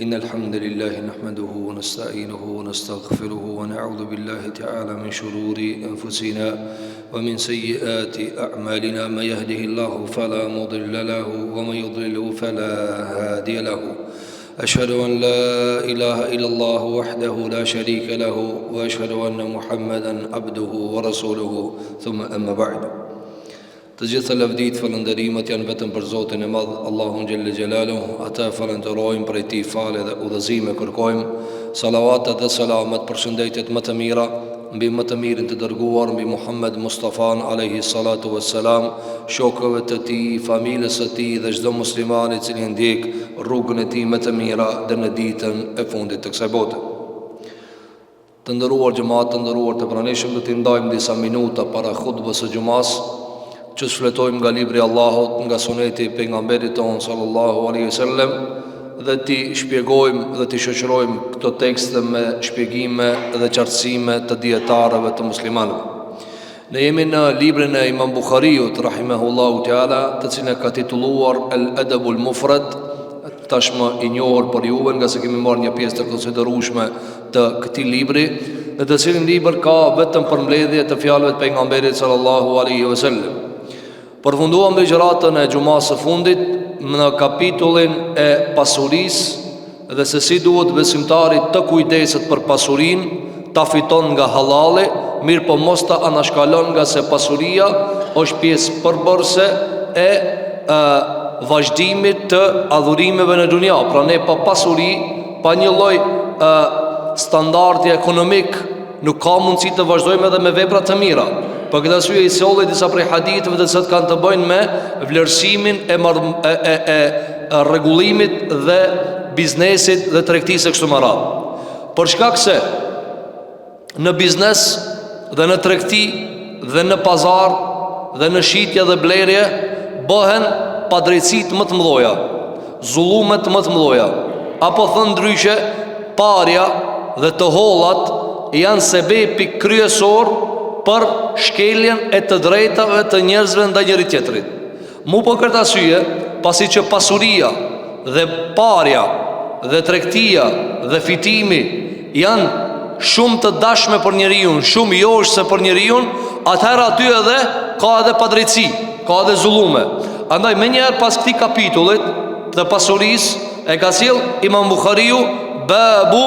إن الحمد لله نحمده ونستعينه ونستغفره ونعوذ بالله تعالى من شرور أنفسنا ومن سيئات أعمالنا. من يهده الله فلا مضل له ومن يضلله فلا هادي له. أشهد أن لا إله إلا الله وحده لا شريك له وأشهد أن محمدا عبده ورسوله ثم أما بعد. Të gjitha lavdit falënderimet janë vetëm për Zotin e Madh, Allahun Gjelle Gjelaluhu. Ata falënderojmë, prej Tij falë dhe udhëzime kërkojmë. Salavatet dhe selamet për shëndetjet më të mira mbi më të mirin të dërguar, mbi Muhammed Mustafan alayhi salatu wassalam, shokëve të tij, familjes së tij dhe çdo musliman i cili ndjek rrugën e tij më të mira deri në ditën e fundit të kësaj bote. Të nderuar xhamat, të nderuar të pranishëm, do të ndajmë disa minuta para hutbës së xumas, që shfletojmë nga libri Allahut, nga suneti pejgamberit tonë sallallahu alaihi wasallam, dhe ti shpjegojmë dhe ti shoqërojmë këto tekste me shpjegime dhe qartësime të dietarëve të muslimanëve. Ne jemi në librin e Imam Buhariut rahimahullahu teala, të cilin e ka titulluar Al-Adabul Mufrad, tashmë i njohur për juve nga se kemi marrë një pjesë të konsiderueshme të këtij libri, në të cilin libër ka vetëm përmbledhje të fjalëve të pejgamberit sallallahu alaihi wasallam. Përfunduam ligjëratën e xumas së fundit në kapitullin e pasurisë dhe se si duhet besimtari të kujdeset për pasurinë, ta fiton nga halali, mirë po mos ta anashkalon, nga se pasuria është pjesë përbërëse e vazhdimit të adhurimeve në dunia. Pra ne pa pasuri, pa një lloj standardi ekonomik, nuk ka mundësi të vazhdojmë edhe me vepra të mira. Për këtë arsye i solli disa prej haditheve të cilat kanë të bëjnë me vlerësimin e rregullimit dhe biznesit dhe tregtisë kështu me radhë. Për shkak se në biznes dhe në tregti dhe në pazar dhe në shitje dhe blerje bëhen padrejtësitë më të mëdha, zullumet më të mëdha, apo thënë ndryshe, parja dhe të hollat janë sebepi kryesor për shkeljen e të drejtave të njerëzve ndaj njëri tjetrit. Mu për këtë arsye, pasi që pasuria dhe parja dhe tregtia dhe fitimi janë shumë të dashme për njeriu, shumë joshse për njeriu, atëherë aty edhe ka edhe padrejtësi, ka edhe zullume. Andaj menjëherë pas këtij kapitullit të pasurisë e ka sjell Imam Buhariu babu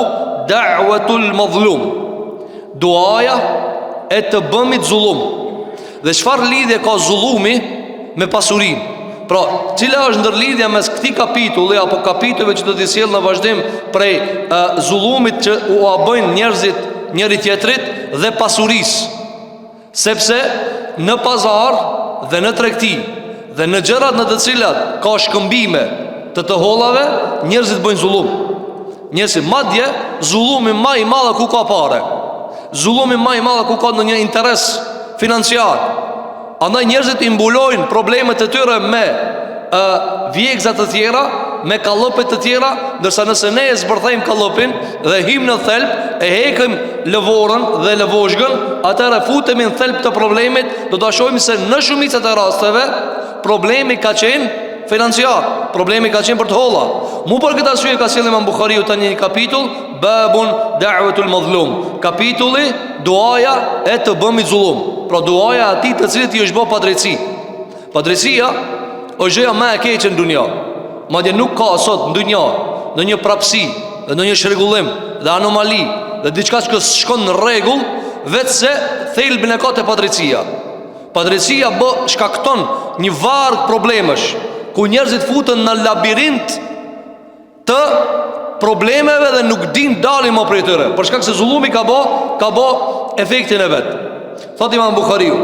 da'watul mazlum, duaja e të bëmit zullum. Dhe çfarë lidhje ka zullumi me pasurinë? Pra, cila është ndërlidhja mes këtij kapitulli apo kapitulleve që do t'i sjell në vazhdim prej zullumit që u bëjnë njerëzit njëri tjetrit dhe pasurisë? Sepse në pazar dhe në tregti dhe në gjërat në të cilat ka shkëmbime të hollave, njerëzit bëjnë zullum. Njerëzit, madje zullumi më i madh ku ka parë, zullumi më i madh ku ka ndonjë interes financiar. Andaj njerëzit i mbulojnë problemet e tyre me vjekza të tjera, me kallëpe të tjera, ndërsa nëse ne e zbërthejmë kallëpin dhe him në thelb, e hekim lëvorën dhe lëvozhgën, atëherë futemi në thelb të problemit, do ta shohim se në shumicën e rasteve problemi ka qenë financiar, problemi ka qenë për të holla. Mu për këtë arsye ka sjellë Imam Buhariu tani një kapitull, babun da'watul mazlum, kapitulli duaja e të bëmit zullum. Pra duaja atij të cilit i është bë padrejtësi. Padrejtësia është gjëja më e keqe në dunja. Madje nuk ka sot në dunja ndonjë prapësi, ndonjë shregullim dhe anomali dhe diçka që shkon në rregull, vetëse thelbin e ka te padrejtësia. Padrejtësia shkakton një varg problemesh, ku njerëzit futen në labirint të problemeve dhe nuk din dalin më prej tyre, për shkak se zullumi ka bë efektin e vet. Thot Imam Buhariu,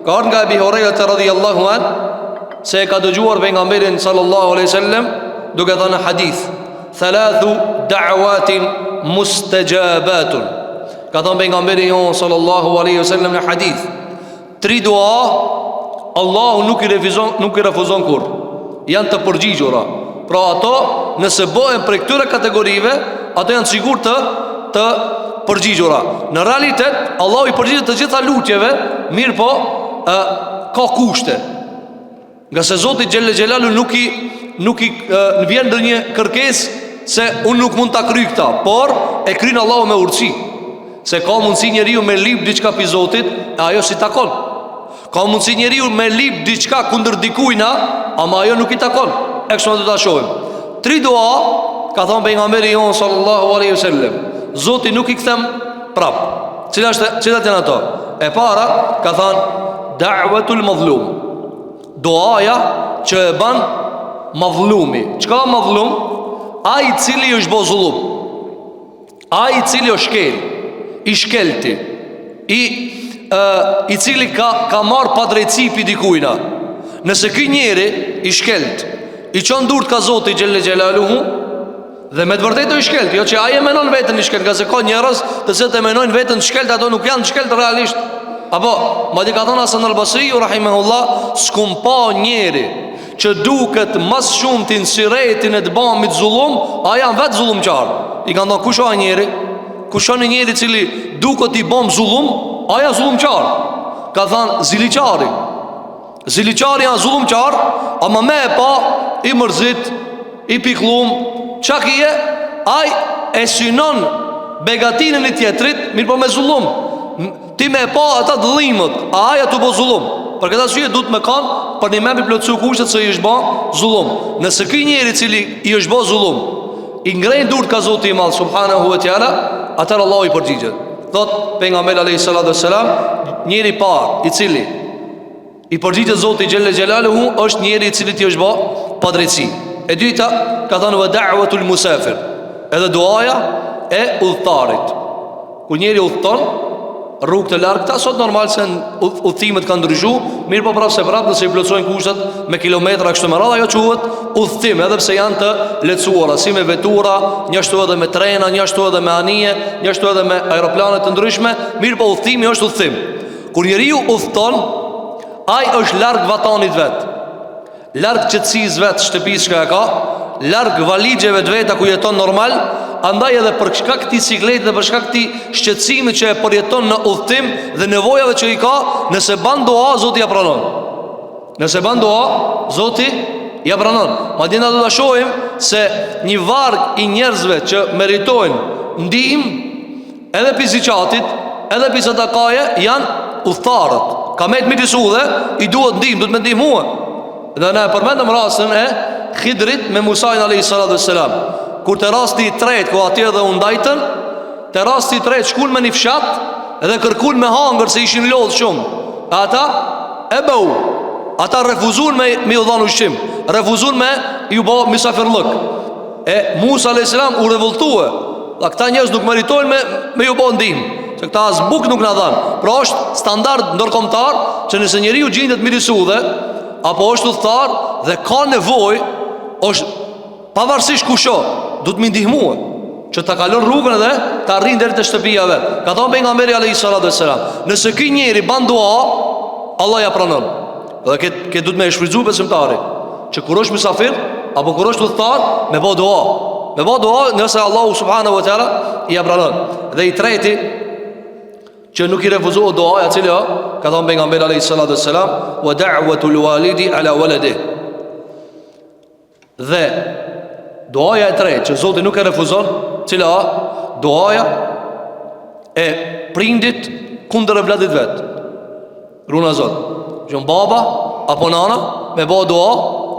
ka ardhur nga Abi Huraira radhiyallahu an, se e ka dëgjuar pejgamberin sallallahu alaihi wasallam duke thënë hadith, thalathu da'watin mustajabatun. Ka thënë pejgamberi sallallahu alaihi wasallam në hadith, 3 dua Allahu nuk i refuzon kur, janë të përgjigjura. Pra ato, nëse bëhen për këtyre kategorive, ato janë sigur të përgjigjura. Në realitet, Allahu i përgjigjet të gjitha lutjeve, mirë po, ka kushte. Nga se Zoti Gjelle Gjelalu nuk i vjen ndonjë kërkesë se unë nuk mund ta kryj këta, por e kryn Allahu me urtësi. Se ka mundësi njeriu me lip diçka pi Zotit, e ajo si takon. Ka mundësi njeriu me lip diçka kundër dikujna, ama ajo nuk i takon. E kështu do ta shohim. 3 dua, ka thënë pejgamberi jon sallallahu alaihi wasallam, Zoti nuk i kthem prap. Cilat janë ato? E para ka thënë da'watul mazlum, duaja që e ban madhlumi. Çka madhlum? Ai i cili është bë zullum, ai i cili është shkel, i shkelti, i cili ka marrë padrejtësi pi dikujna. Nëse ky njeri i shkelt i çon durt ka Zoti xhelle xhelaluhu, dhe me të vërtetë i shkelt, jo që ai e menon veten i shkelt, qase ka njerëz të cilët e menojnë veten të shkelt, ato nuk janë të shkelt realisht. Apo, madje ka thënë Hasan al-Basri rahimahullah, s'kum pa njeri që duket mas shumë tin siretin e të bamit zullum, a janë vetë zullumqar. I kanë thënë kush o njeri? Kush o njeri cili duket i bam zullum, a janë zullumqar. Ka thënë ziliqari. Ziliqari janë zullumqar, ama me e pa i mërzit, i piklum, qa kije, aj e synon begatinën i tjetrit, mirë po me zullum. Ti me e pa ata dëllimët, a aja të bo zullum. Për këta syje du të me kanë, për një me për plëtsu kushtet se i është ba zullum. Nëse këj njeri cili i është ba zullum, i ngrejnë dur ka Zoti i madh subhanahu wa ta'ala, atër Allah i përgjigjet. Thot pejgamberi alayhi salatu wassalam, njeri par i cili i përgjigjet Zoti xhelle xhelaluhu është njeri i cili ti është ba padrejtësi. E dyta ka thënë wa da'watul musafir, edhe duaja e udhëtarit. Kur njeri udhëton rrugë të largëta, sot normal se udhëtimet kanë ndryshuar, mirë po prapë se prapë nëse i plotësojnë kushtet me kilometra kështu me radhë, ajo quhet udhëtim, edhe pse janë të lehtësuara, si me vetura, njështu edhe me trena, njështu edhe me anije, njështu edhe me aeroplane të ndryshme, mirë po udhëtimi është udhëtim. Kur njeriu udhëton, ai është larg vatanit vet, larg qetësisë vet, shtëpisë që ka, larg valigjeve të veta ku jeton normal. Andaj edhe për shkak këtij sikleti dhe për shkak këtij shqetësimit që e përjeton në udhtim dhe nevojave që i ka, nëse ban dua, Zoti ja pranon. Nëse ban dua, Zoti ja pranon. Madje na do ta shohim se një varg i njerëzve që meritojnë ndihmë, edhe pi zikatit, edhe pi sadakaje, janë udhtarët. Ka me të midis udhë, i duhet ndihmë, duhet me ndihmue. Dhe ne përmendëm rastin e Khidrit me Musain alayhi salatu wassalam. Kur të rasti i tret, ku atje dhe undajtën, të rasti i tret shkun me një fshat, edhe kërkun me hangër se ishin lodhë shumë. Ata e bëu, ata refuzun me ju dhanë ushqim, refuzun me ju bo misafirlëk. E Musa a.s. u revoltue, dhe këta njës nuk meritojnë me ju bo ndim, që këta as buk nuk në dhanë. Pra është standard ndërkombëtar që nëse njeri u gjindet midisudhe, apo është udhëtar dhe ka nevoj, është pavarësisht kusho, du të më ndihmue që ta kalon rrugën edhe ta arrin deri te shtëpia vet. Ka thënë pejgamberi alayhi salatu wassalam, nëse ky njeri ban dua, Allah ja pranon. Dhe këtë du të më shfrytëzoj besimtari, që kur është mysafir apo kur është udhëtar, me bë dua. Me bë dua nëse Allahu subhanahu wa taala i pranon. Dhe i treti që nuk i refuzohet duaja, e cila ka thënë pejgamberi alayhi salatu wassalam, wa da'watul walidi ala waladihi. Dhe duaja e tretë që Zoti nuk e refuzon, cila duaja e prindit kundër e vladit vet. Runa Zot, që baba apo nana me bë dua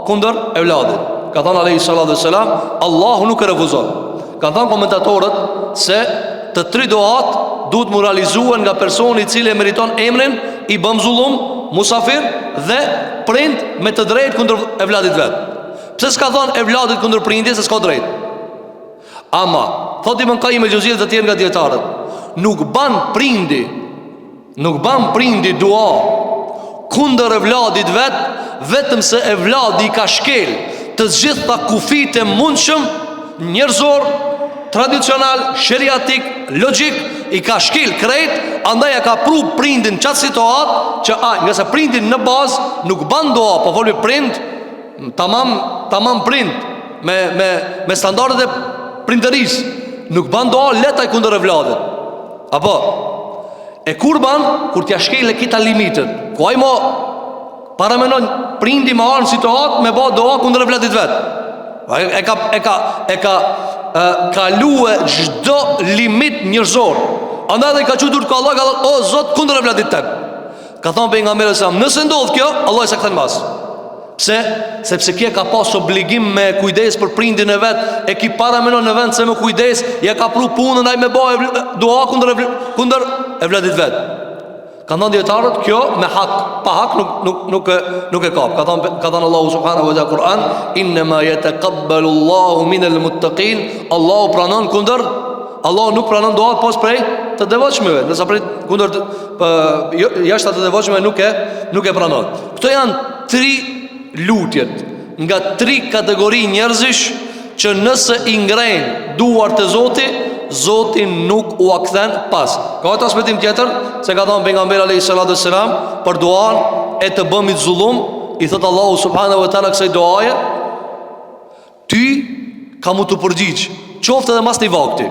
kundër e vladit. Ka thënë alayhi salatu wassalam, Allahu nuk e refuzon. Ka thënë komentatorët se të 3 duat duhet moralizuar nga personi i cili e meriton emrin i bëm zullum, musafir dhe prind me të drejtë kundër e vladit vet. Pse s'ka thonë e vladit kundër prindjes, se s'ka drejt. Ama, thot Ibn Qayyim el-Juzeyri të tjerë nga dietarët, nuk ban prindi dua kundër e vladit vet, vetëm se e vladi ka shkel të gjitha kufit e mundshëm njerëzor, tradicional, sheriatik, logjik, i ka shkel krejt, andaj e ka pru prindin qatë situatë që nga se prindin në bazë nuk ban dua, po folmi prind tamam prind me standardet e prindëris, nuk ban doa letaj kundër e vladit. Apo e kur ban, kur t'ja shkele kita limitet, ku ajmo paramenon prindi ma arë në situatë me ba doa kundër e vladit vet. E ka kalue çdo limit njerëzor. Andaj dhe ka qutur ka Allah, ka thënë, o Zot, kundër evladit tem. Ka thonë pejgamberi sa, nëse ndodh kjo, Allah s'e kthen mbas. Pse? Sepse kje ka pas obligim me kujdes për prindin e vet, e ki para menon në vend se me kujdes, ja ka pru punën ai me bëj dua kundër evladit vet. Ka thënë dietarët, kjo me hak, pa hak nuk e ka. Ka thënë Allahu subhanahu wa taala Kur'an, inma yataqabbalu Allahu minal muttaqin. Allahu pranon kundër, Allahu nuk pranon duat pas prej të devotshmeve, ndërsa prej kundër jashtë të devotshmeve nuk e pranon. Këto janë 3 lutjet nga 3 kategori njerëzish që nëse i ngrejnë duart e Zotit, Zoti nuk u kthen pas. Ka atë aspektin tjetër, se ka thënë pejgamberi alayhi salatu wassalam për duan e të bëmit zullum, i thot Allahu subhanahu wa taala kësaj duaje, ti ka mu të përgjigj, qoftë edhe mas një vakti.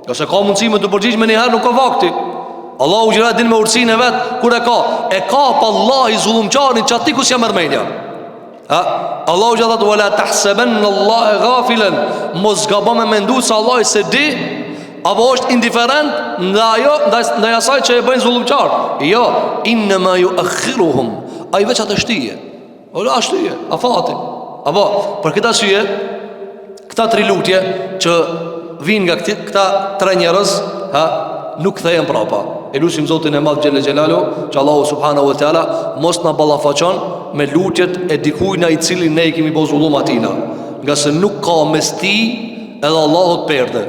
Nëse ka mundësi me të përgjigj me njëherë, nuk ka vakti. Allahu gjëra din me urësinë e vet, kur e ka pa Allah i zullumçarin që ati ku s'ja mërmenja. Allahu gjëra thot, wala tahsabanna Allaha ghafilan, mos gabon me mendu se Allah i se di apo është indiferent ndaj asaj që e bëjnë zullumçar. Jo, inma yuakhiruhum, ai veç atë shtije. Ola shtije, afati. Apo për këtë arsye, këta 3 lutje që vinë nga këta 3 njerëz, nuk kthehen prapa. E lutim Zotin e Madh Xhelle Xhelalu, që Allahu subhanahu wa taala mos na ballafaqon me lutjet e dikujt i cili ne i kemi bëu zullum atina, nga se nuk ka mes ti edhe Allahut perde.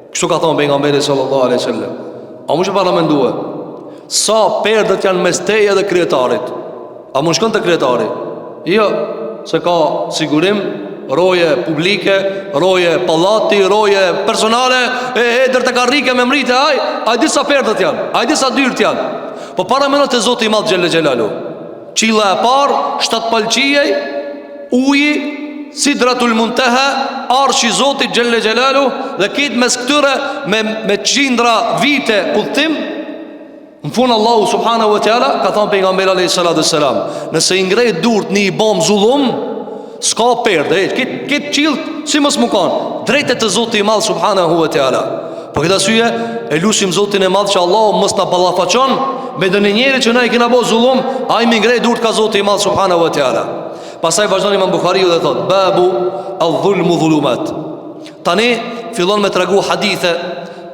Kështu ka thonë pejgamberi sallallahu alaihi wasallam. A mund të paramendue sa perdet janë mes teje dhe krijetarit? A mund shkon te krijetari? Jo, se ka sigurim, roje publike, roje pallati, roje personale, deri te karrike me mrite, ai di sa perdet janë, ai di sa dyrt janë. Po paramendon te Zoti i Madh Xhelle Xhelalu. Qilla e parë, 7 palqijej, uji, Sidratul Muntaha, arshi Zotit Xhelle Xhelalu, dhe kitë mes këtyre me qindra vite udhtim, në fund Allahu subhanahu wa taala ka thënë pejgamberi alayhi salatu wassalam, nëse i ngrej durt në i bom zullum, s'ka perde, kitë qill si mos më kanë, drejt të Zotit i Madh subhanahu wa taala. Për këtë arsye e lutim Zotin e Madh që Allahu mos na ballafaqon me dënë njëri që na i kena bëu zullum, ai më ngrej durt ka Zoti i Madh subhanahu wa taala. Pastaj vazhdon Imam Buhariu dhe thot, babu al-dhulmu dhulumat. Tani fillon me tregu hadithe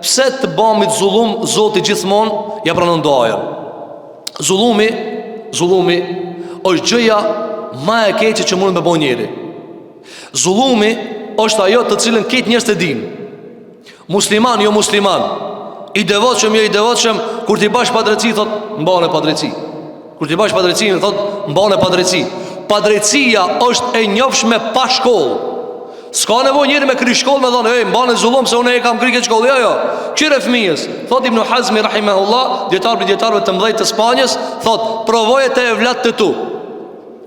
pse të bëmit zullum Zoti gjithmonë ja pranon duajën. Zullumi është gjëja më e keqe që mund të bëjë njëri. Zullumi është ajo të cilën këtë njerëz të dinë. Musliman jo musliman, i devotshëm jo i devotshëm, kur ti bash padrejti thot mbanë padrejti. Kur ti bash padrejti thot mbanë padrejti. Padrejtia është e njohshme pa shkollë. S'ka nevojë njëri me kry shkollë me thonë, mbanë zullum se unë e kam kry këtë shkollë. Jo. Qyre fëmijës, thot Ibn Hazmi rahimahullah, dietarëve të mëdhej të Spanjës, thot, provoje të evlat të tu.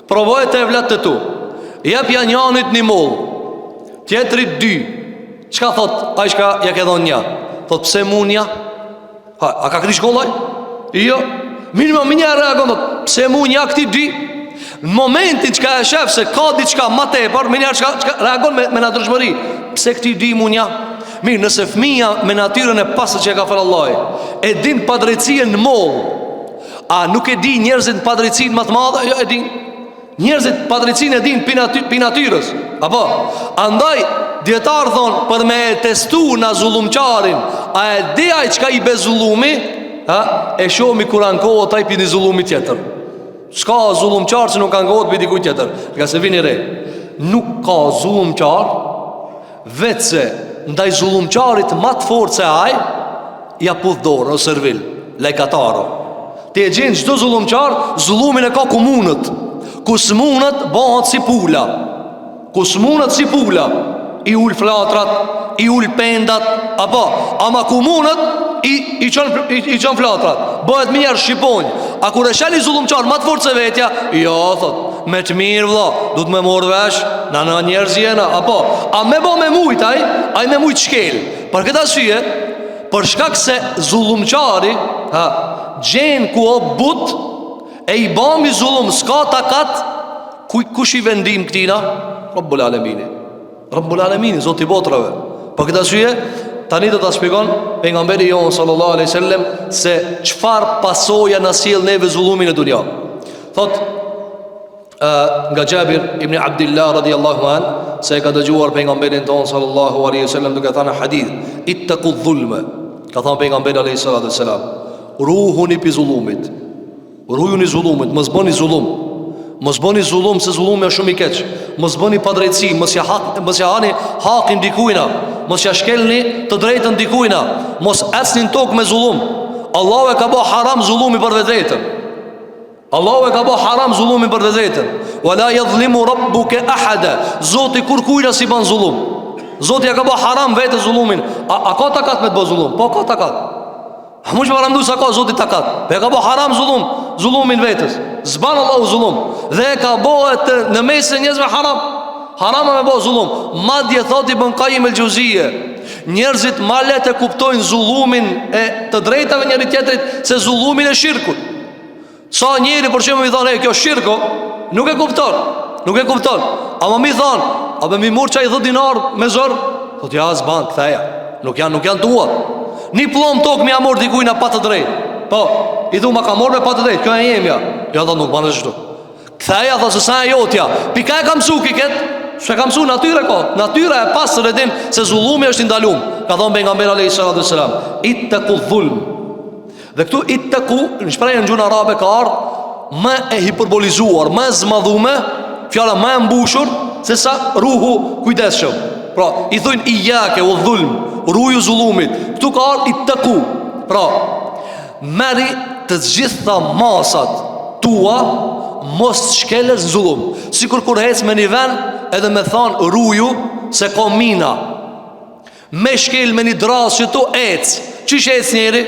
Provoje të evlat të tu. Jep janjanit 1 moll, tjetrit 2. Çka thot ai shka ja ke dhënë 1? Thot pse munja? A ka kry shkollë? Jo. Minimum reagon thot, pse munja këti 2? Në momentin që ka e shef se ka diçka ma tepër, me njerë që reagon me natyrshmëri. Pse këti 2 munja? Mirë, nëse fëmija me natyrën e pasë që e ka fërë Allah e din padrejtësien në moll, a nuk e di njerëzit padrejtësien më të madhe? Jo, e din. Njerëzit padrejtësien e din pi natyrës. Apo, andaj dietar thonë, për me testu në zullumqarin, a e di aj qka i be zullumi, e shomi kur ankohet aj pi një zullumi tjetër. S'ka zullumqar që nuk ankohet pi dikuj tjetër. Nga se vini re, nuk ka zullumqar vetë se ndaj zullumqarit ma të fortë se aj, ja puth dorë o servil, lejkataro. Ti e gjenë qdo zullumqar, zullumin e ka komunët. Kusmunët bëhat si pula. Kusmunët si pula, i ul flatrat, i ul pendat, apo, ama komunët i qën flatrat, bëhet mirë shqiponjë. A kur e shali zullumqar ma të fortë se vetja, jo, thot, me të mirë vla, du të me morë vesh, në njerëz jena, apo, a me bo me mujt aj me mujt shkel. Për këtë arsye, për shkak se zullumqari gjenë ku o but, e i bami zullum s'ka takat, kush i vendim këtina? Rabbul Alemini, Zoti i botrave. Për këtë arsye, tani do ta shpjegon pejgamberi jon sallallahu alaihi wasallam se çfarë pasoja na sjell neve zullumin në dunja. Thot nga Jabir ibn Abdullah radhiyallahu an se ka dëgjuar pejgamberin ton sallallahu alaihi wasallam duke thënë hadith, ittaqu dhulma. Ka thënë pejgamberi alaihi salatu wasalam, ruhuni pi zullumit. Rujuni zullumit, mos bëni zullum. Mos bëni zullum se zullumi është shumë i keq. Mos bëni padrejtësi, mos ja hani hakin dikujna, mos ja shkelni të drejtën dikujna, mos ecni në tokë me zullum. Allahu e ka bë haram zullumin për vetën. Allahu e ka bë haram zullumin për vetën. Wala yadhlimu rabbuka ahada. Zoti kur kujna si bën zullum. Zoti e ka bë haram vetë zullumin. A ka takat me të bë zullum? Po ka takat. Mush varamdu sa ka Zoti takat. Pe ka bë haram zullumin vetës. Zban Allahu zullum. Dhe e ka bëhet në mes të njerëzve haram. Haram me bë zullum. Madje thot Ibn Qayyim el-Juzeyy, njerëzit ma lehtë kuptojnë zullumin e të drejtave njëri tjetrit se zullumin e shirkut. Sa njëri për shembull i thonë kjo shirko, nuk e kupton. Ama mi thon, a be mi mur çaj 10 dinar me zor? Thot ja zban ktheja. Nuk janë tua. Një plom tokë mi amor dikujna pa të drejt. Po, i thu ma ka mor me pa të drejt. Kjo e jemja. Ja dhe nuk banë shtu. Ktheja dhe se sa e jotja. Pika e kam su kiket. Se kam su natyre ka. Natyre e pas së redin se zullumi është indalum. Ka thonë pejgamberi alayhi salatu wassalam, ittaqu dhulm. Dhe këtu ittaqu në shprehjen në gjuhën arabe ka ardhur më e hiperbolizuar, më zmadhume, fjala më e mbushur se sa ruhu kujdesshëm. Pra, i thujnë ijake u dhulm, ruju zullumit. Këtu ka ardhur ittaqu. Pra, merri të gjitha masat tua, mos shkelës zullum. Sikur kur hec me një ven, edhe me thanë ruju se ka mina. Me shkel me një drasë që tu ec. Qish ec njeri?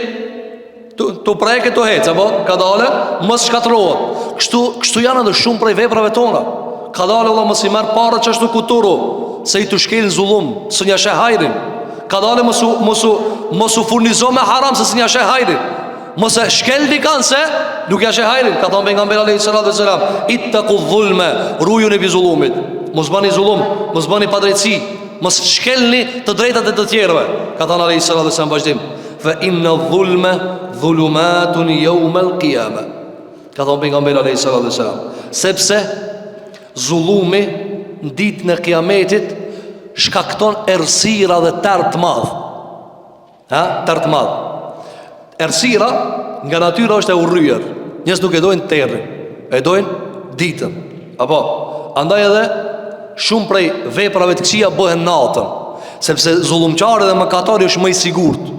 Tu preke tu hec, apo? Ka dale, mos shkatrohet. Kështu janë edhe shumë prej veprave tona. Ka dale Allah mos i merë parë që ashtu kuturu, se i të shkelin zullum, së një shë hajrin. Ka dale mos u furnizo me haram, se së një shë hajrin. Mos e shkel dikan se nuk ja shë hajrin. Ka thonë pejgamberi alayhi salatu wassalam, ittaqu dhulma, rujuni bi zullumit. Mos bani zullum, mos bani padrejtësi, mos shkelni të drejtat e të tjerëve. Ka thënë alayhi salatu wassalam vazhdim, fa inna dhulma dhulumatun yawm al-qiyamah. Ka thonë pejgamberi alayhi salatu wassalam, sepse zullumi në ditën e kiametit shkakton errësira dhe tërë të madh. Tërë të madh. Errësira nga natyra është e urryer. Njerëzit nuk e dojnë terrin, e dojnë ditën. Apo, andaj edhe shumë prej veprave të këqija bëhen natën, sepse zullumçari dhe mëkatari është më i sigurt.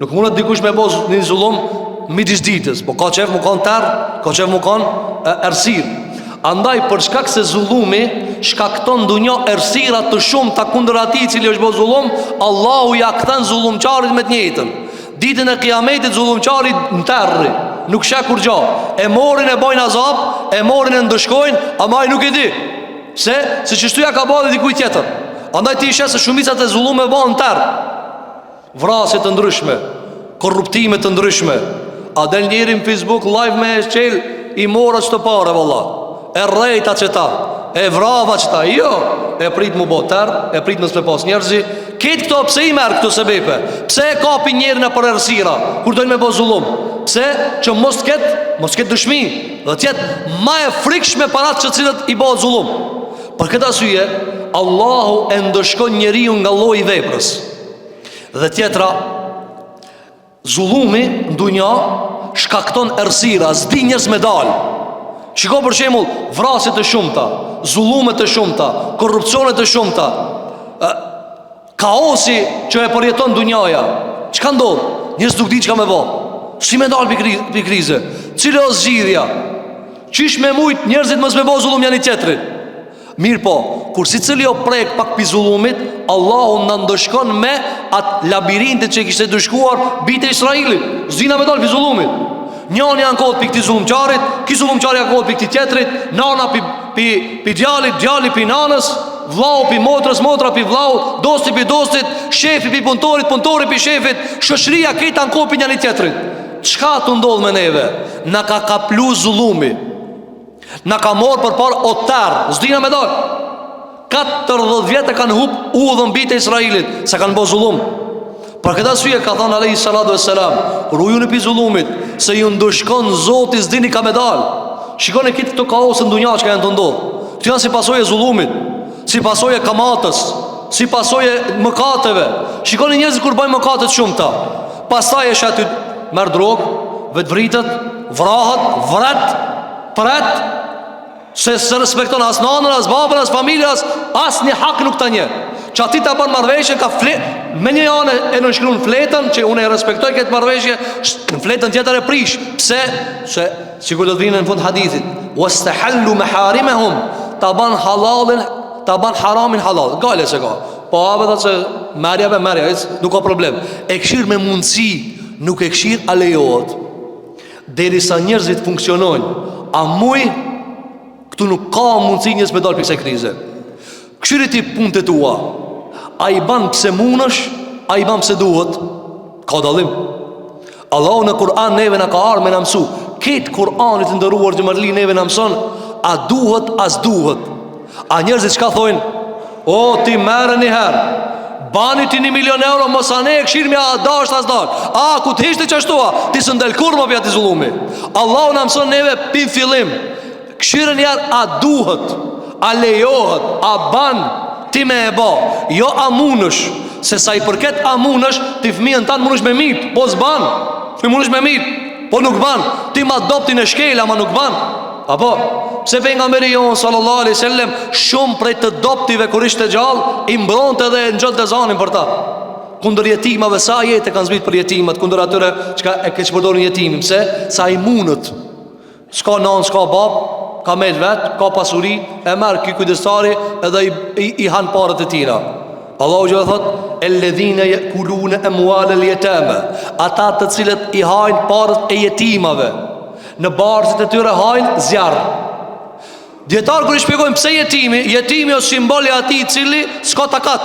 Nuk mundet dikush me bëj një zullum midis ditës, po ka çef më kanë terr, ka çef më kanë errësirë. Andaj për shkak se zullumi shkakton ndonjë errësira të shumta kundër atij i cili është bërë zullum, Allahu ja kthen zullumçarit me të njëjtën. Ditën e kiametit zullumçari në terri, nuk sheh kur gjë. E morin e bojnë azab, e morin e ndëshkojnë, ama ai nuk e di. Pse? Se çështja ka bërë dikujt tjetër. Andaj ti sheh se shumicat e zullumeve bëhen në terr. Vrasje të ndryshme, korruptime të ndryshme. A del njëri në Facebook live me çel i mora çto parë valla. E rrejta që ta, e vrava që ta, jo. E prit mu botar, e prit mësë me pas njerëzi. Ketë këto pse i merë këto sebepe? Pse e kapi njerën e për errësira kur dojnë me bo zullum? Pse që mos ketë dëshmi, dhe tjetë ma e frikshme parat që cilët i bo zullum. Për këtë asyje, Allahu e ndëshkon njeriu nga lloji i veprës. Dhe tjetra, zullumi në dunja shkakton errësira, s'di njerëz me dalë. Shiko për shembull vrasje të shumta, zullume të shumta, korrupsione të shumta, kaosi që e përjeton dunjaja. Çka ndodh? Njerëz nuk dinë çka me bë. Si me dal pi krize? Cila është zgjidhja? Qish me mujt njerëzit mos me bë zullum janë i tjetrit? Mirë po, kur sicili o prek pak pi zullumit, Allahu na ndëshkon me atë labirintin që kishte dëshkuar bitë e Israilit. Zina me dal pi zullumit. Njëri ankohet pi këtij zullumçarit, ky zullumçari ankohet pi këtij tjetrit, nana pi djalit, djali pi nanës, vllau pi motrës, motra pi vllaut, dosti pi dostit, shefi pi punëtorit, punëtori pi shefit, shoqëria këtë ankohet pi njëri tjetrit. Çka të ndodh me neve? Na ka kaplu zullumi. Na ka morë për parë otar, s'dina me dalë. 40 vjetë kanë hub udhën bitë e Israilit, se kanë bo zullum. Për këtë arsye ka thënë alayhi salatu vesselam, rujuni pi zullumit, se ju ndushkon Zoti s'dini ka me dal. Shikoni këtë këto kaos në dunja që ka janë të ndodhur. Këto janë si pasojë e zullumit, si pasojë e kamatës, si pasojë e mëkateve. Shikoni njerëzit kur bëjnë mëkate të shumta, pastaj është aty merr drogë, vetë vritet, vrahet, pret, se respekton as nanën, as babën, as familjen, as një hak nuk ta njeh. Që ati ta bën marrëveshje ka me një anë e nënshkruan fletën që unë e respektoj këtë marrëveshje, në fletën tjetër e prish. Pse? Se sikur do të vinë në fund hadithit, wastahallu maharimahum, ta ban halalin, ta ban haramin halal. Gale se ka. Po ave se merja, nuk ka problem. E këshir me mundësi, nuk e këshir a lejohet. Derisa njerëzit funksionojnë, a muj këtu nuk ka mundësi njerëz me dalë për kësaj krize. Këshirit i punë të tua, a i ban pëse munësh, a i ban pëse duhet. Ka dalim. Allahu në Kur'an neve në ka arë me në mësu. Ketë Kur'anit ndëruar Gjëmarli neve në mëson, a duhet, as duhet. A njerëzit që ka thojnë, o ti mere një herë, bani ti 1 milion euro, mos ane e këshirë me a dasht as dasht. A ku të hishtë që ashtua, ti së ndel kur më pja ti zullumi. Allahu në mëson neve pin fillim, këshirën jarë a duhet, a lejohet, a ban, ti me e ba. Jo a munësh, se sa i përket a munësh, ti fëmijën tanë munësh me mit, po s'ban. Ti munësh me mit, po nuk ban. Ti ma doptin e shkela, ma nuk ban. Apo, pse pejgamberi jon sallallahu alaihi wasallam shumë prej të doptive kur ishte gjallë, i mbronte dhe nxolte zanin për ta. Kundër jetimave, sa ajete kanë zbrit për jetimat, kundër atyre çka e keq përdorin jetimin. Pse? Sa i munët. S'ka nan, s'ka bab, ka me vetë, ka pasuri, e merë këj kujdestari edhe i hanë parët e tira. Allahu që dhe thot, elledhine kulune e muale ljeteme, ata të cilët i hajnë parët e jetimave, në barzit e tyre hajnë zjarë. Djetarë kër i shpjegojnë pse jetimi o simboli ati i cili s'ka takat.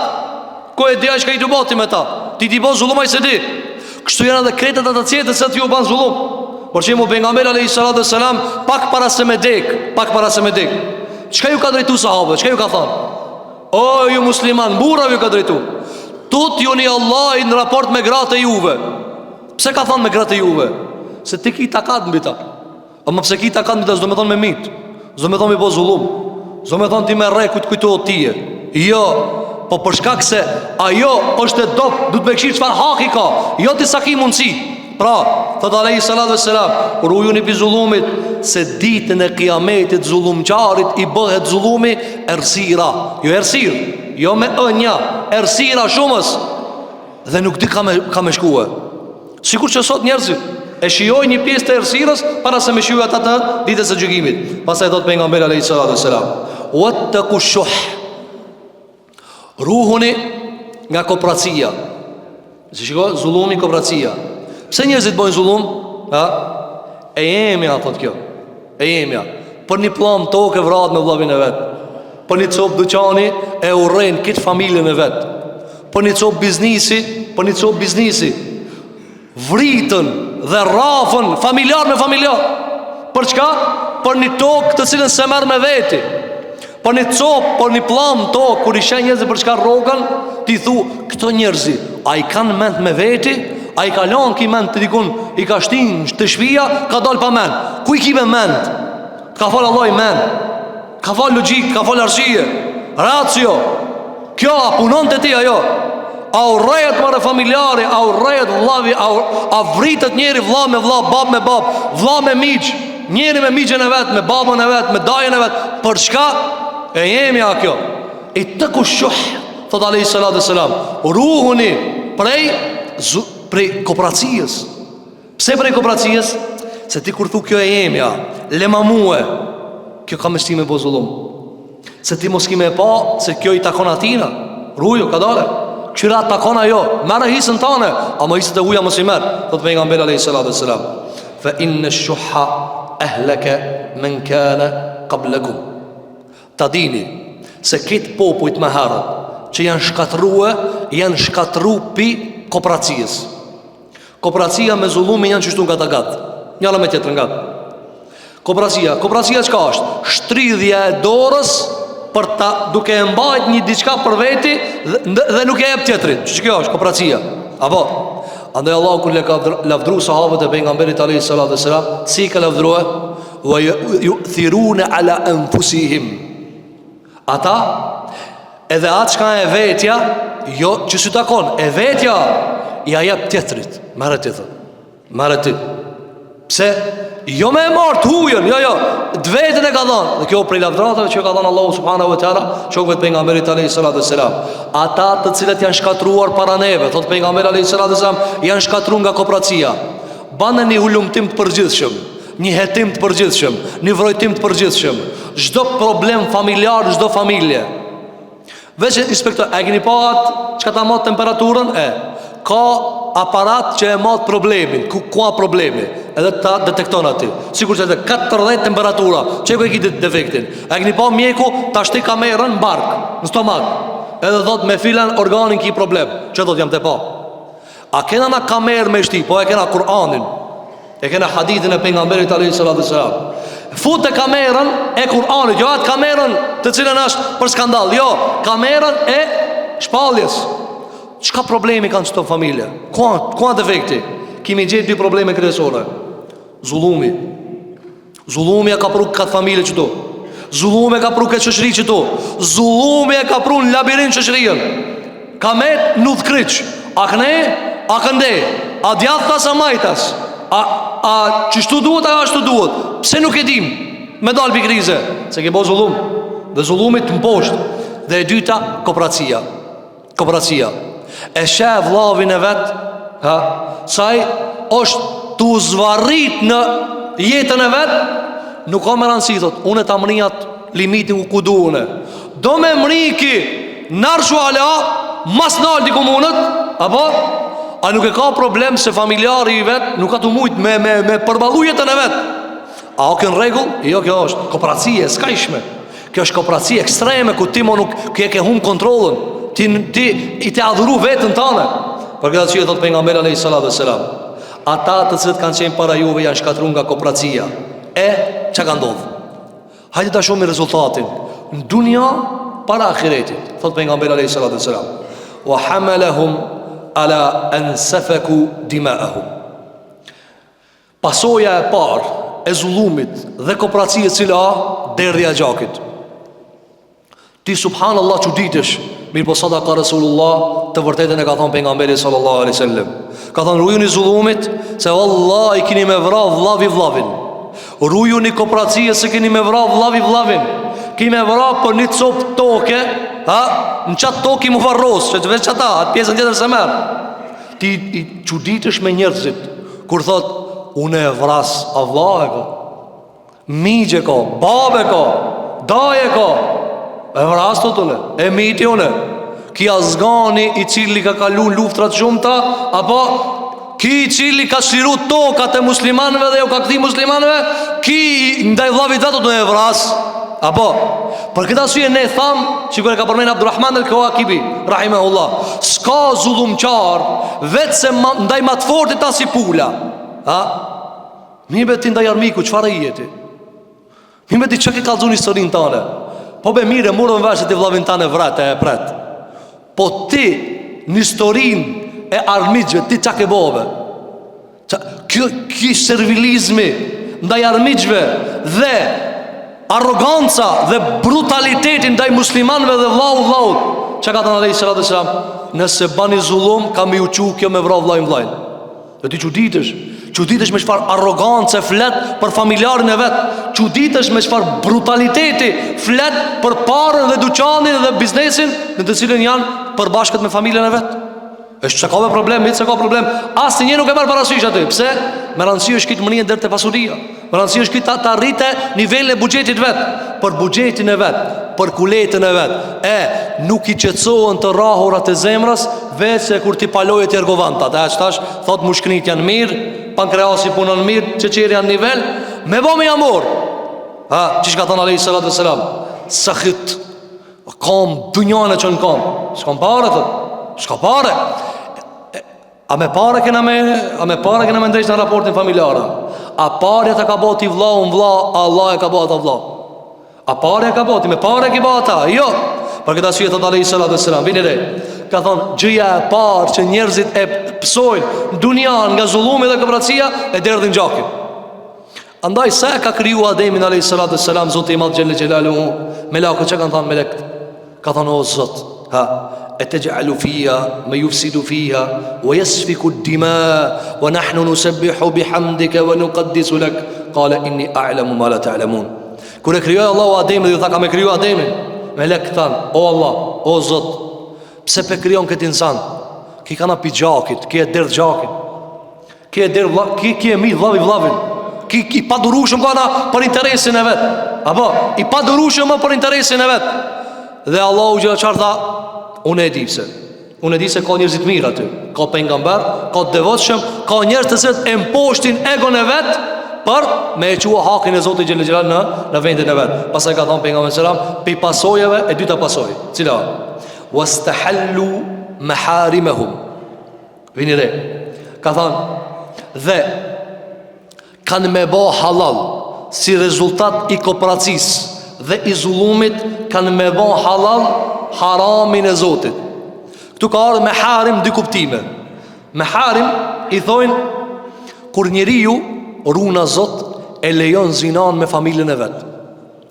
Ko e dhja që ka i të boti me ta, ti bon zullumaj se di. Kështu janë edhe kretet atë cjetët se t'ju ban zullum. Por që mu pejgamberi alayhi salatu vesselam pak para se me dek. Çka ju ka drejtu sahabëve? Çka ju ka thënë? O ju musliman, burrave ju ka drejtu. Tut ju një Allah në raport me gratë e juve. Pse ka thënë me gratë e juve? Se ti ki takat mbi ta. Ama pse ki takat mbi ta, s'do me thonë me mit. S'do me thonë me bo zullum. S'do me thonë ti me rre kujtohet tije. Jo, po për shkak se ajo është e dop, du të me këshirë çfarë haki ka. Jo ti sa ki mundësi. Pra, thot alayhi salatu vesselam, rujuni pi zullumit, se ditën e kiametit zullumqarit i bëhet zullumi ersira. Jo ersir, jo me ënja, ersira shumës. Dhe nuk di ka me shkue. Sikur që sot njerëzit e shijoj një pjesë të ersirës para se me shiju ata të ditës së gjykimit. Pastaj thot pejgamberi alayhi salatu vesselam, wattaqu shuh. Ruhuni nga kooperacia. Si shiko, zullumi, kooperacia. Pse njerëzit bojnë zullum? E jemja, thot kjo. E jemja. Për një plam tokë vrat me vllavin e vet. Për një cop dyqani e urren këtë familjen e vet. Për një cop biznisi, vritën dhe rafën familjar me familjar. Për çka? Për një tokë të cilën se merr me veti. Për një cop, për një plam tokë, kur i sheh njerëzit për çka rrogan, ti thu, këto njerëzit, a i kanë mend me veti? A i ka lanë ki mend të dikun, i ka shtin të shpia, ka dalë pa mend. Ku i ki me mend? Ka falë Allah i mend, ka falë logik, ka falë arshije, racio. Kjo a punon të ti ajo. A u rejet mare familjari, a u rejet vlavi, a vritët njeri vla me vla, bab me bab, vla me miq, njeri me miqen e vet, me babën e vet, me dajën e vet. Për shka? E jemi a kjo. I të ku shuh, thot alayhi salatu vesselam, ruhuni prej kooperacijës. Pse prej kooperacijës? Se ti kur thu kjo e jemja, lema muë, kjo ka mështi me bo zullum. Se ti mos kime e pa, se kjo i takon atina. Rujo, ka dale. Këshirat takon ajo, merë hisën tane, a më hisët e uja mos i merë. Thot pejgamberi alayhi salatu vesselam, fa inna shuha ahlaka man kana qablakum. Ta dini se këtë popujt më herët që janë shkatrua pi kooperacijës. Kooperacia me zullumi janë qështu nga ta gatë, njëra me tjetër nga. Kooperacia çka është? Shtridhja e dorës për ta duke e mbajt një diçka për veti dhe nuk e jep tjetrit. Që kjo është kooperacia. Apo andaj Allahu kur le ka lavdru sahabët e pejgamberit alayhi salatu wasalam, si ka lavdrua? Wa yu'thiruna ala anfusihim. Ata edhe atë çka e vetja, jo që si takon, e vetja ja jep tjetrit. Marrë tjetër. Marrë ti. Pse? Jo me e marë të hujën, jo, dvetën e ka dhanë. Dhe kjo prej lavdratave që ka dhanë Allahu subhanahu wa ta'ala, shokëve të pejgamberit alayhi salatu wassalam. Ata të cilët janë shkatruar para neve, thot pejgamberi alayhi salatu wassalam, janë shkatruar nga kooperacia. Banë një hulumtim të përgjithshëm, një hetim të përgjithshëm, një vrojtim të përgjithshëm. Çdo problem familjar, çdo familje. Veç inspektor, e keni pa atë çka ta mot temperaturën? Ka aparat që e mat problemin, ku ka problemi, edhe ta detekton aty. Sikur që 40 temperatura, çe ku e keni defektin. A keni pa mjeku ta shti kamerën në bark, në stomak. Edhe thot me filan organin ki problem. Çe thot jam te pa. A kena na kamerë me shti, po e kena Kur'anin. E kena hadithin e pejgamberit alayhi salatu wasalam. Fute kamerën e Kur'anit, jo atë kamerën të cilën është për skandal, jo, kamerën e shpalljes. Çka problemi kanë çto familje? Ku defekti? Kimi gjetë dy probleme kryesore. Zullumi. Zullumi e ka pru këtë familje qëtu. Zullumi e ka pru këtë shoqëri qëtu. Zullumi e ka pru në labirint shoqërinë. Ka met në dhkryq. A këne, a kënde, a djathtas a majtas, a qështu duhet, a ashtu duhet. Pse nuk e dim me dalë për krize? Se ke bo zullum. Dhe zullumit të mposhtë. Dhe e dyta, kooperacia. Kooperacia. E shef vllavin e vet, saj është të zvarrit në jetën e vet, nuk ka më rëndësi, thot, unë ta mrinjat limitin ku duhune. Do me mriki narshu ala, mas nalë di komunët, apo? A nuk e ka problem se familjari i vet nuk ka të mujt me përballu jetën e vet. A o kënë regull? Jo, kjo është kooperacie, s'ka ishme. Kjo është kooperacie ekstreme, ku ti mo nuk ke hum kontrolën. Ti i te adhuru vetën tane. Për këtë që e thot pejgamberi alayhi salatu wassalam, ata të cilët kanë qenë para juve janë shkatruar nga kooperacia. Çka ka ndodhur? Hajde ta shohim rezultatin në dunja para ahiretit. Thot pejgamberi alayhi salatu wassalam, wa hamalahum ala an safaku dima'ahum. Pasoja e parë e zullumit dhe kooperacias cila derdhja e gjakit. Ti subhanallahu çuditesh. Mirë po sada ka Rasulullah, të vërtetën e ka thonë pejgamberi sallallahu alaihi wasallam. Ka thonë rujuni zullumit, se vallahi keni me vrar vllavi vllavin. Rujuni kooperacias se keni me vrar vllavi vllavin. Keni me vrar për një copë toke, në çat toki mu varros, që vetë çata, atë pjesën tjetër se merr. Ti i çuditesh me njerëzit kur thot unë e vras a vllave ko, migje ko, babe ko, daje ko. E vrasto të le, e miti une, ki azgani i cili ka kalu luftrat shumëta, apo ki i cili ka shiru tokat e muslimanëve dhe jo ka këti muslimanëve, ki ndaj vlavit vetë të e vras, apo për këta syje ne thamë, që kërë ka përmen Abdurrahman el-Kawakibi, rahimahullah, s'ka zullumqar, vetë se ndaj matë fortit ta si pula, mi beti ndaj armiku, qëfar e jeti? Mi beti që ke kalzun historin tane? Po be mire, murën vërshët i vlavin tane vret e pret. Po ti, në historin e armiqve, ti qa ke bove? Kjo servilizmi ndaj armiqve dhe arroganca dhe brutalitetin ndaj muslimanve dhe vlau, që ka të në lejë sëratë sëram? Nëse bani zullum, kam i uqu kjo me vrau vlajnë. Dhe ti quditesh me shfar arrogancë flet për familjarin e vet, quditesh me shfar brutaliteti flet për parën dhe duqanin dhe biznesin në të cilën janë përbashkët me familjen e vet. Është që ka me problem, mitë se ka problem. Asë një nuk e marë parasysh aty. Pse? Me rëndësi është kitë mënije dërë të pasuria. Me rëndësi është kitë ta rrite nivellin e bugjetit vet. Për bugjetin e vet, për kuletën e vet. Nuk i qetësohen të rahurat e zemrës, vetë se kur ti paloje të ergovantat. Qëtash, thot mushknit janë mirë, pankreasi punën mirë, qeqeri janë nivel, me bo me jamor. Qish ka thënë alayhi salatu wassalam? Sakhit, kam dunjane që në kam. S'kam pare, thot. S'ka pare. A me pare kena me ndrejsh në raportin familjara? A pare të ka boti vla, Allah e ka bota vla? A pare ka boti, me pare ki bata? Jo. Për këtë arsye thot alayhi salatu wassalam, vini re, ka thonë gjëja e parë që njerëzit e psojnë dunjan nga zullumi dhe këpratësia e derdhin gjakin. Andaj sa ka kriju Ademin alayhi salatu wassalam, Zoti i Madh xhelle xhelaluhu, melekët që kanë thënë melek, ka thonë o Zot, ataj'alu fiha ma yufsidu fiha wa yasfiku ad-dima wa nahnu nusabbihu bihamdika wa nuqaddisu lak, qala inni a'lamu ma la ta'lamun. Kur e krijoi Allahu Ademin dhe ju tha ka me kriju Ademin, melek thanë o Allah, o Zot, pse pe krijon këtë insan? Ki kana pi gjakit, ki e derdh gjakin, ki e derdh, ki e midh vllavin, ki pa durushëm kana për interesin e vet. Apo i pa durushëm për interesin e vet. Dhe Allahu gjë çfarë tha? Unë e di se ka njerëz të mirë aty, ka pejgamber, ka devotshëm, ka njerëz të cilët e mposhtin egon e vet për me e qua hakin e Zotit xhelel xhelal në vendin e vet. Pastaj ka thënë pejgamberi selam, pe pasojave e dyta pasojë, cila wastahallu maharimahum. Vini re, ka thënë dhe kanë me bë halal si rezultat i kooperacisë dhe i zullumit, kanë me bë halal haramin e Zotit. Këtu ka ardhur me harim dy kuptime. Me harim i thojnë kur njeriu runa Zot e lejon zinan me familjen e vet.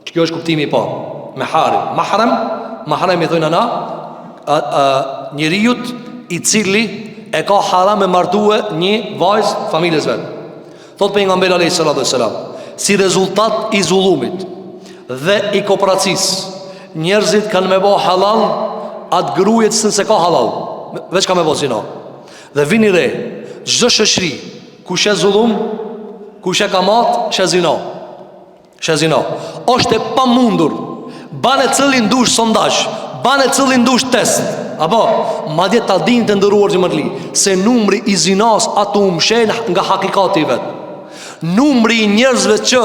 Kjo është kuptimi i parë. Me harim, mahram i thojnë ana njeriu i cili e ka haram e martue një vajzë familjes vet. Thot pejgamberi alayhis salam, si rezultat i zullumit dhe i kooperacisë, njerëzit kanë me bë halal atë gruajet se ka halal, veç ka me bë zina. Dhe vini re, çdo shoqëri kush e zullum, kush e kamat, shë zina. Është e pamundur, banë cëllin dush sondazh, banë cëllin dush test, apo madje ta dinë të ndëruar xhamatli se numri i zinas ato umshen nga hakikati i vet. Numri i njerëzve që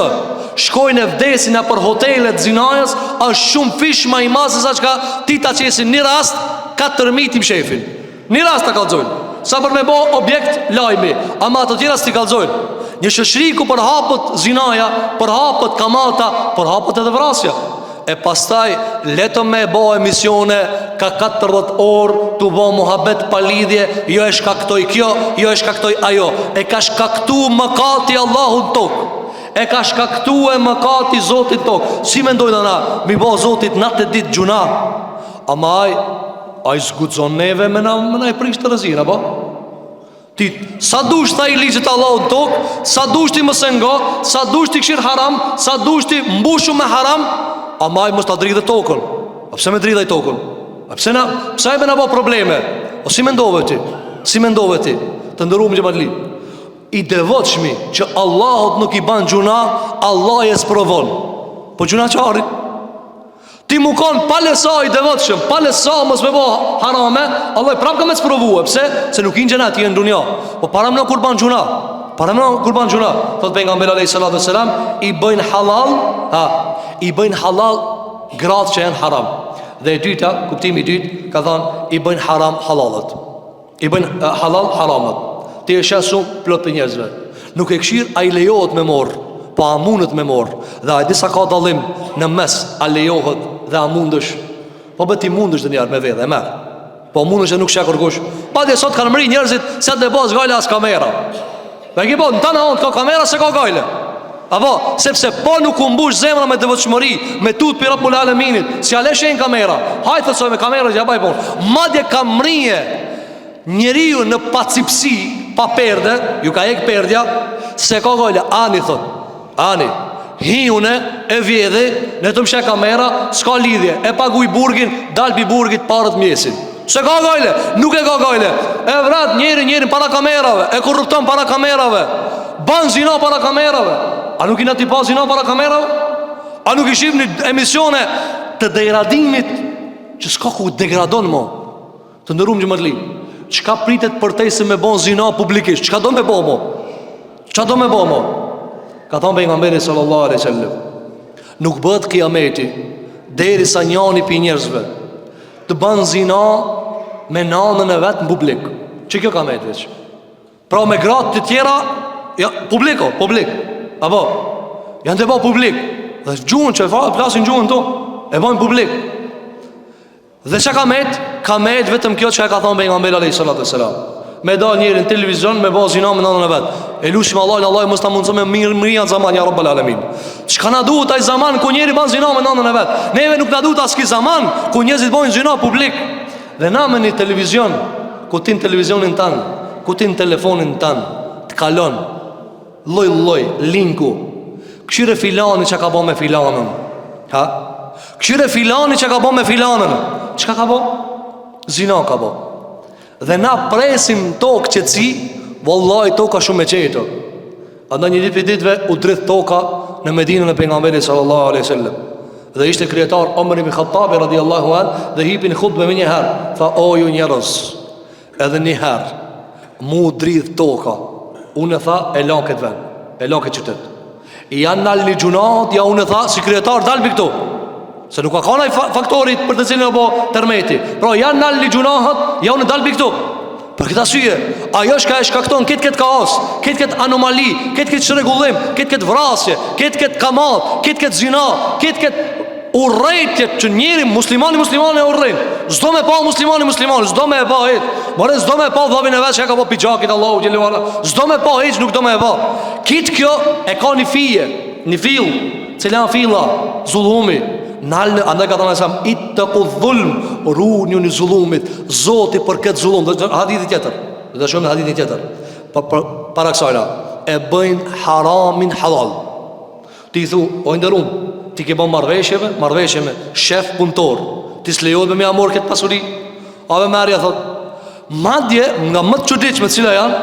shkojnë e vdesin a për hotelet zinajës është shumë fish ma i masë sa që ka ti ta qesin një rast 4.000 tim shefin. Një rast ta kalzojnë, sa për me bo objekt lajmi, ama të tjera s'ti kalzojnë. Një shëshri ku për hapët zinaja, për hapët kamata, për hapët edhe vrasja. E pastaj leto me bo emisione ka 40 orë të bo muhabet pa lidhje, jo e shkaktoj kjo, jo e shkaktoj ajo. E ka shkaktu mëkati Allahut tokë, e ka shkaktu e mëkati Zotit tokë. Si me ndojnë ana, mi bo Zotit natë ditë gjuna, ama aj zgudzon neve me na i prish të rëzina, po? Ti, sa dush ta i ligjit Allahut tokë, sa dush ti mësengo, sa dush ti kshir haram, sa dush ti mbushu me haram, ama i mos ta dridhe tokën. A pse me dridhe tokën? A pse e me na bo probleme? O si me ndove ti? Si me ndove ti? Të ndëruam xhamatli. I devotshmi që Allahut nuk i ban gjuna, Allah e sprovon. Po gjuna qari? Ti mu kon palesa i devotshëm, palesa mos me bo harame, Allah e prap ka me sprovue. Pse? Se nuk i në gjenat, i në dunja. Po para më në kur ban gjuna. Thot pejgamberi alayhis salatu wassalam, i bëjnë halal gratë që janë haram. Dhe e dyta, kuptimi i dytë, ka thënë i bëjnë haram halalat. I bëjnë halal haramat. Ti e sheh shumë plot për njerëzve. Nuk e këshir a i lejohet me morë, po a mundet me morë. Dhe a disa ka dallim në mes, a lejohet dhe a mundësh. Po bë ti mundësh dhe njerë me vedhe, e merë. Po mundësh dhe nuk shë kërkush. Pa dhe sot kanë mëri njerëzit se të bëz gajle as kamera. Dhe ki po, në të në onë ka kamera se ka gajle. Apo, sepse po nuk umbush zemra me devotshmëri, me tut për Rabbul Alaminit, si ale shen kamera. Hajtë të soj me kamera që baj bon. Madje ka mrije njeriu në pacipsi, pa perde, ju ka ek perdja, se ka gajle. Ani thot, ani hiune e vjedhe, në të mshe kamera, s'ka lidhje. E paguj burgin, dal pi burgit parët mjesin. Se ka gajle, nuk e ka gajle. E vrat njerin para kamerave, e korrupton para kamerave, ban zina para kamerave. A nuk i në t'i pa zina para kamerave? A nuk i shif një emisione të degradimit që s'ka ku degradon mo. Të ndërum xhamatli, çka pritet për te se me bon zina publikisht? Çka do me bo mo? Çka do me bo mo? Ka thonë pejgamberi sallallahu alaihi wasallam, nuk bëhet kiameti derisa njani pi njerëzve të ban zina me nanën e vet në publik. Që kjo ka me veç? Pra me gratë të tjera, ja, publik. Apo, janë të ba publik. Dhe gjuhën që flasin gjuhën to, e bojnë publik. Dhe që ka met vetëm kjo që e ka thonë pejgamberi alayhi salatu wassalam. Me dal njëri në televizion me bë zinë me nënën e vet. E lutim Allah mos ta mundson me mirëria në zaman ya rabbal alamin. Çka na duhet ai zaman ku njëri bën zinë me nënën e vet. Neve nuk na duhet as ky zaman ku njerëzit bojnë zinë publik. Dhe na me një televizion, ku tin televizionin tan, ku tin telefonin tan, të kalon lloj linku. Këshire filani që ka bo me filanën. Ha? Këshire filani që ka bo me filanën. Çka ka bo? Zina ka bo. Dhe na presim tokë qetësi, vallahi toka shumë e qetë. Andaj një ditë për ditëve u drith toka në Medinën e pejgamberit sallallahu alaihi wasallam. Dhe ishte krijetar Omar ibn Khattabi radhiyallahu anhu dhe hipi në khutbë më një herë, tha o ju njerëz, edhe një herë mu drith toka. Unë tha e la këtë vend, e la këtë qytet. Janë nalë një gjunat, ja unë tha si krijetar dalbi këtu. Se nuk ka kanaj faktorit për të cilin e bo tërmeti. Pra janë nalë një gjunat, ja unë dalbi këtu. Për këtë asyje, ajo shka e shkakton këtë kaos, këtë anomali, këtë shregullim, këtë vrasje, këtë kamat, këtë zina, këtë urrejtje që njëri muslimani e urrejnë. Zdo me pa muslimani, zdo me e pa hiç. More zdo me pa dhavin e vetë që e ka po pijakit Allahu gjellivala. Zdo me pa hiç, nuk do me e pa. Kitë kjo e ka një fije, një fill, cila filla, zullumi. Nalë, andaj ka thënë sam, itë ku dhulm, runi një zullumit, Zoti për këtë zullum. Hadithi tjetër, dhe shumë në hadithi tjetër. Para kësajna, e bëjnë haramin halal. Ti thu, o ndërum, ti ke bën marrëveshje me shef punëtor, ti s'lejohet me amor këtë pasuri. Ave Maria thot, madje nga më të çuditshme cila janë,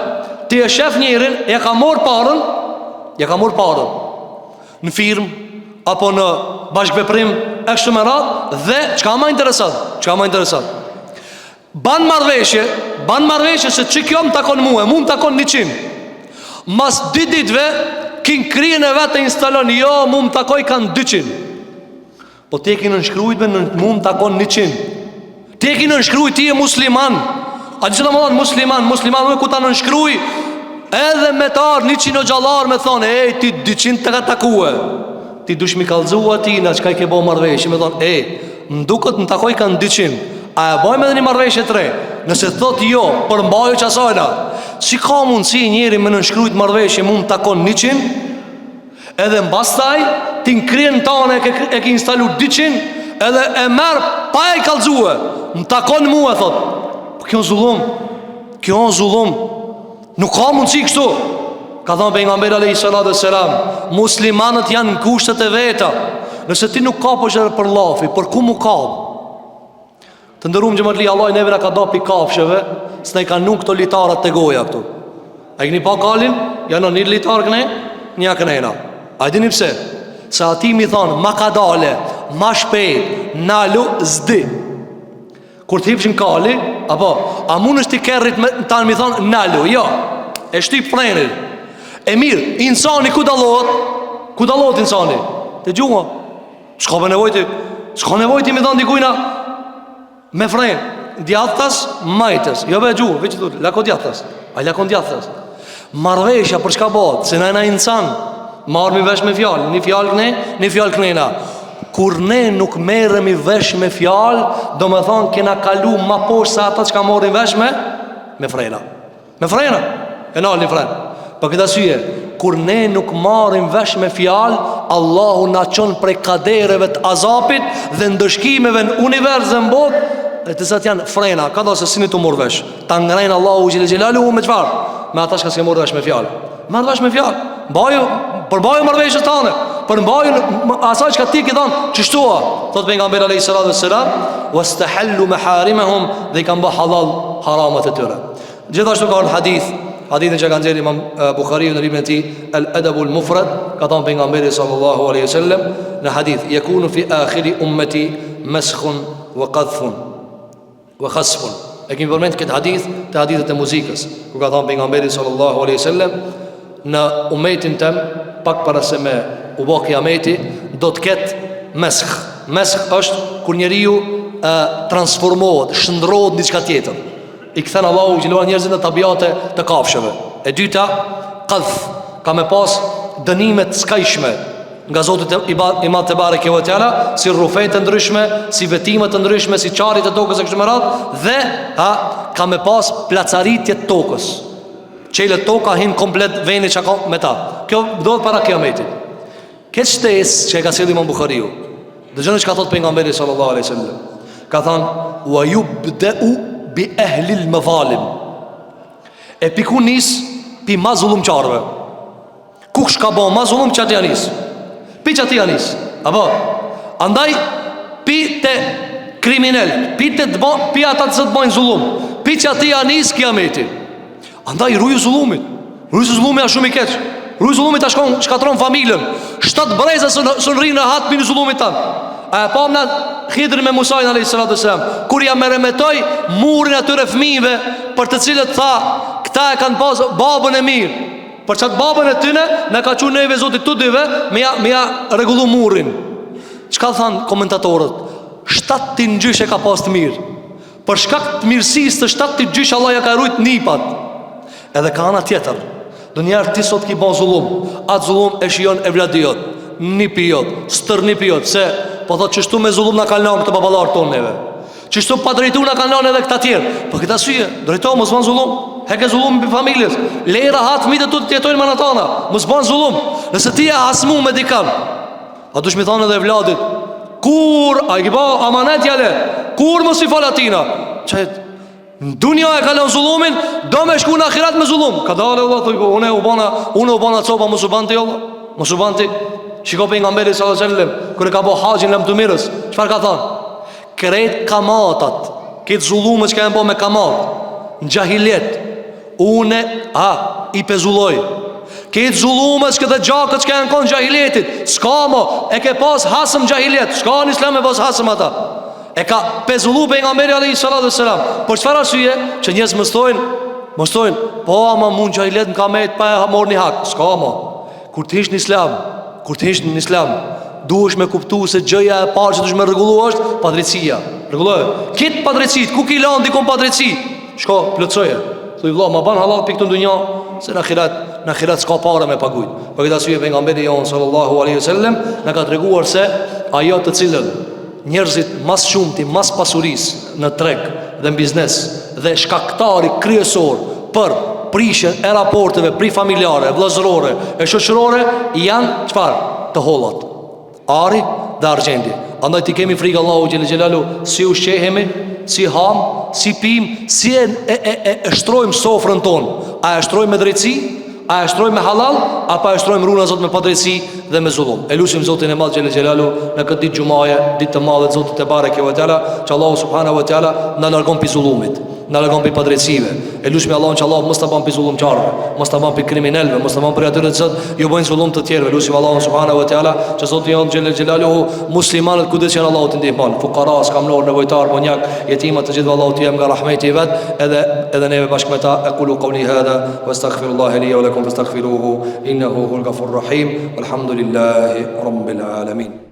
ti e shef njërin, ja ka marr parën në firmë apo në bashkëveprim e kështu me radhë, dhe çka më interesant. Ban marrëveshje se që kjo më takon mua, mu më takon 100. Mas 2 ditëve kin kryen e vetë e instalon, jo, mu më takoj kanë 200. Po ti e ki nënshkrujt me mu më takon 100. Ti e ki nënshkrujt, ti e musliman. A që të më thonë musliman me ku ta nënshkruj, edhe me të arë 100 o gjallar me thonë, ti 200 të ka takue. Ti dush mi kalzua tina që ka i ke bo marrëveshje, me thonë, më duket më takoj kanë 200. A e bojmë edhe një marrëveshje 3. Nëse thot jo, përmbaju qasajna, si ka mundësi njeri me nënshkrujt marrëveshje mu më takon 100, edhe në bastaj ti në kryen tane e ki instalu 200, edhe e merë pa e kalzue, më takon mu e thot. Po kjo në zullum, nuk ka mundësi kështu. Ka thonë pejgamberi alayhi salatu wassalam, muslimanët janë në kushtet e veta. Nëse ti nuk kaposh edhe për llafi, për ku mu kap? Të ndërum xhamatli, Allah neve na ka dopi kafshëve, s'na i kanë nuk këto litarat të goja këtu. A i këni pa kalin, janë një litar këne, një kënejna. A i dini pse? Se ati mi thonë, ma ka dale, ma shpejt, nalu, zdi. Kur të hipshin kali, apo, a mund është ti kerrit me tanë mi thonë, nalu, jo, e shtyp frenit. E mirë, insani ku dalohet insani? Te gjuha, s'ka nevojti mi thonë dikujna, me frenë, djathtas, majtës. Jo be gjuhë, veç të lako djathtas. A lakon djathtas. Marveshja për shka bëhet, se na insan, marrë mi vesh me fjallë, një fjallë këne, një fjallë kënena. Kur ne nuk merremi vesh me fjallë, do me thonë kena kalu ma poshë sa ata që ka morrin vesh me frena. Me frena, e nalë një frenë. Për këtë asyje, kur ne nuk marrim vesh me fjallë, Allahu na qonë prej kadereve të azapit dhe ndëshkimeve në univerzë në botë, e të zëtë janë frena, ka do se sinit u morë vesh. Ta ngrejnë Allahu Gjilalu me qfarë? Me ata shka s'ke morë vesh me fjallë. Marrë vesh me fjallë, përbaju marrëveshës tane, përbaju asaj që ka ti ki thonë, qështua, thot pejgamberi alayhi salatu wassalam, wastahallu maharimahum, dhe i kanë bë halal haramat e tyre. Gjithashtu ka në hadithin që kanë nxjerrë Imam Bukhariu në librin e tij Al-Adabul Mufrad, ka thënë pejgamberi sallallahu alaihi wasallam në hadith, yakunu fi akhiri ummati maskhun wa qadhfun wa khasfun. E kemi përmend këtë hadith te hadithet e muzikës, ku ka thënë pejgamberi sallallahu alaihi wasallam, në umetin tem pak para se me u bë kiameti do të ketë meskh. Meskh është kur njeriu transformohet, shndrohet në diçka tjetër. I këthen Allahu gjiluar njerëzit në tabiate të kafshëve. E dyta, qadhf, ka me pas dënimet skajshme, nga Zoti i Madh te bareke ve teala, si rrufet të ndryshme, si vetime të ndryshme, si çarrit të tokës e kështu me radhë, dhe ka me pas placaritje të tokës. Çelët toka hin komplet veni që ka me ta. Kjo do para kiametit. Këtë shtesë që e ka sjellë Imam Buhariu, dëgjoni çka thot pejgamberi sallallahu alaihi wasallam. Ka thënë wa yubda'u bi ahli al-mazalim. E piku nis pi ma zullumqarve. Kush ka bo ma zullum që ati janis? Pi që ati janis? Apo? Andaj pi të kriminel, pi ata të zëtë bojnë zullum, pi që ati janis kiameti. Andaj rruju zullumit. Rruju zullumit a shumë i keq. Rruju zullumit a shkatron familjen. 7 breza së në rinë në hatë për në zullumit tanë. A e pam në Khidrin me Musajnë a.s. Kur ja me remetoj murin atyre fëmijëve, për të cilët tha, këta e kanë pas babën e mirë, për qatë babën e tyne në ka që neve zotit të dyve me ja regullu murin. Çka thanë komentatorët? 7 të njysh e ka pas të mirë, për shkak të mirësis të 7 të njysh Allah ja ka rujt nipat. Edhe ka ana tjetër, do njerë ti sot ki ban zullum, atë zullum e shion e vladijot, nipi jot, stërnipi jot, se po thot qështu me zullum në kalon këtë babalar tonë neve, qështu pa drejtu në kalon edhe këta tjerë. Për këta syje, drejto mos ban zullum, heke zullum për familjes, lejra hatë mitë të tjetojnë manatana, mos ban zullum. Nëse ti e hasmu me dikan, a dush mi thonë edhe vladit, kur, a i kipa amanet jale, kur mos i falatina, qëhet, në dunja e kalon zullumin, do me shku në akhirat me zullum. Ka dale Allah, thoi, une u bana copa, mos u ban ti Allah, mos u ban ti. Shiko për nga mberi s.a.s. Kër e ka po haqin lem të mirës, qëfar ka thonë? Kret kamatat, këtë zullume që ka e mbo me kamat, në gjahiljet, une, i pezulloj. Këtë zullume që këtë gjakët që ka e në konë gjahiljetit, s'ka mo, e ke pas hasëm gjahiljet, s'ka në islam e pas hasëm ata. E ka pezullu për nga mberi s.a.s. Por qëfar arsye, që njës më stojnë, po ama mund gjahiljet në kamet pa e mor një hak, s'ka mo. Kur të ish në islam, duhesh me kuptu se gjëja e parë që duhesh me rregullu është padrejtësia. Rregulloje. Kitë padrejtësit, ku ki lanë dikon padrejtësi? Shko, plotsoje. Thuj vëlla, ma ban halal për këtë ndonjë, se në ahiret s'ka pare me pagujt. Për këtë arsye pejgamberi jon sallallahu alaihi wasallam na ka treguar se ajo të cilën njerëzit mas shumti, mas pasurisë në treg dhe në biznes dhe shkaktari kryesor për prishjen e raporteve prifamiljare, vëllazërore e shoqërore janë çfarë? Të hollat. Ari dhe argjendi. Andaj ti kemi frikë Allahu xhelel xhelalu, si ushqehemi, si ham, si pim, si e shtrojmë sofrën tonë. A e shtrojmë me drejtësi? A e shtrojmë me halal? Apo e shtrojmë runa Zot me padrejtësi dhe me zullum? E lutim Zotin e Madh xhelel xhelalu në këtë ditë xumaje, ditë të madhe të Zotit te bareke ve teala, që Allahu subhanahu wa taala na largon pi zullumit, na largon pi padrejtësive. E lutim Allahun që Allah mos ta bën pi zullumçarëve, mos ta bën pi kriminalëve, mos ta bën për atyre që ju bëjnë zullum të tjerëve. Lutim Allahun subhanahu wa taala që Zoti jon xhelel xhelalu muslimanët kudo që Allahu të ndihmon, fuqara, skamlor, nevojtar, bonjak, jetima, të gjithë Allahu të jam nga rahmeti i vet, edhe neve bashkë me ta. Aqulu qawli hadha wastaghfirullaha li wa lakum fastaghfiruhu innahu huwal ghafurur rahim. Walhamdulillahi rabbil alamin.